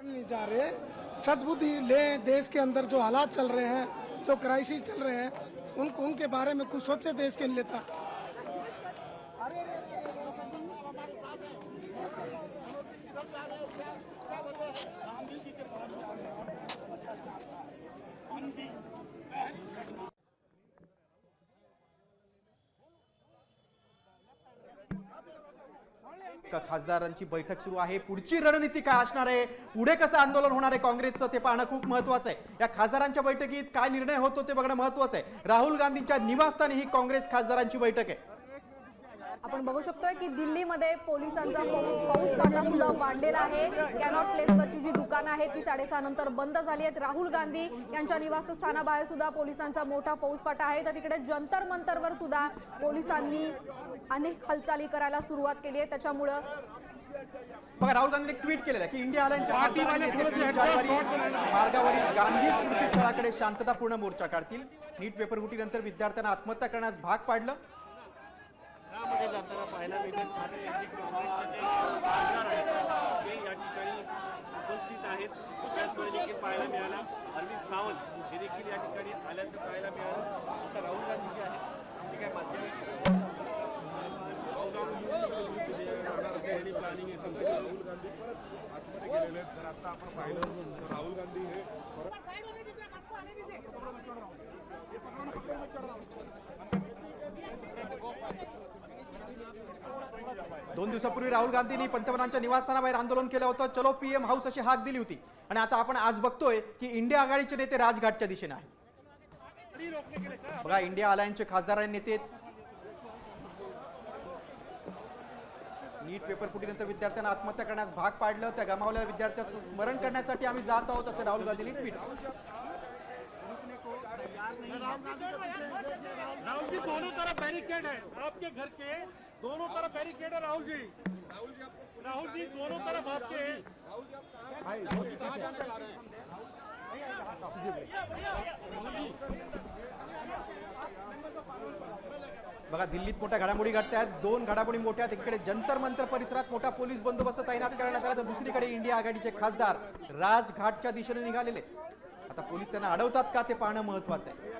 नहीं जा रहे, सद्बुद्धि ले। देश के अंदर जो हालात चल रहे हैं, जो क्राइसिस चल रहे हैं, उनके बारे में कुछ सोचे देश के नेता। खासदारांची बैठक सुरू आहे। पुढची रणनीती काय असणार आहे, पुढे कसं आंदोलन होणार आहे काँग्रेसचं ते पाहणं खूप महत्त्वाचं आहे। या खासदारांच्या बैठकीत काय निर्णय होतो ते बघणं महत्त्वाचं आहे। राहुल गांधींच्या निवासस्थानी ही काँग्रेस खासदारांची बैठक आहे। आपण बघू शकतोय की दिल्लीमध्ये पोलिसांचा फौजफाटा सुद्धा वाढलेला आहे। कॅनॉट प्लेसवरची जी दुकानं आहेत ती 6:30 नंतर बंद झाली आहेत। राहुल गांधी यांच्या निवासस्थानाबाहेर सुद्धा पोलिसांचा मोठा फौजफाटा आहे। तर तिकडे जंतर मंतरवर सुद्धा पोलिसांनी अनेक हालचाली करायला सुरुवात केली आहे। त्याच्यामुळे बघा, राहुल गांधीने ट्विट केलेलं आहे की इंडिया आल्याच्या खासदारांनी येत्या 30 जानेवारी मार्गावरील गांधी स्मृती स्थळाकडे शांततापूर्ण मोर्चा काढतील। नीट पेपर फुटीनंतर विद्यार्थ्यांना आत्महत्या करण्यास भाग पाडलं। त्यामध्ये जाताना पाहायला मिळते ठाणे यांची काँग्रेसचे जे खासदार आहेत ते या ठिकाणी उपस्थित आहेत। त्याचवेळी देखील पाहायला मिळालं अरविंद सावंत हे देखील या ठिकाणी आल्याचं पाहायला मिळालं। आता राहुल गांधी जे आहेत ते काय माध्यमिक प्लॅनिंग राहुल गांधी परत आतमध्ये गेलेले आहेत। तर आता आपण पाहिलं राहुल गांधी हे दोन दिवसापूर्वी राहुल गांधींनी पंतप्रधानांच्या निवासस्थानाबाहेर आंदोलन केलं होतं। चलो पीएम हाऊस अशी हाक दिली होती आणि आता आपण आज बघतोय की इंडिया आघाडीचे नेते राजघाटच्या दिशेने आहेत। बघा, इंडिया अलायन्सचे खासदार आणि नेते नीट पेपर फुटीनंतर विद्यार्थ्यांना आत्महत्या करण्यास भाग पाडलं। त्या गमावलेल्या विद्यार्थ्यांचं स्मरण करण्यासाठी आम्ही जात आहोत असं राहुल गांधींनी ट्विट केलं। राहुल जी दोनों तरफ बैरिकेड है, आपके घर के दोनों तरफ बैरिकेड है। राहुल जी दोनों तरफ आपके बघा, दिल्लीत मोठ्या घडामोडी घडत आहेत। दोन घडामोडी मोठ्या आहेत। एकीकडे जंतर मंतर परिसरात मोठा पोलीस बंदोबस्त तैनात करण्यात आला, तर दुसरीकडे इंडिया आघाडीचे खासदार राजघाटच्या दिशेने निघालेले। आता पोलीस त्यांना अडवतात का ते पाहणं महत्त्वाचं आहे।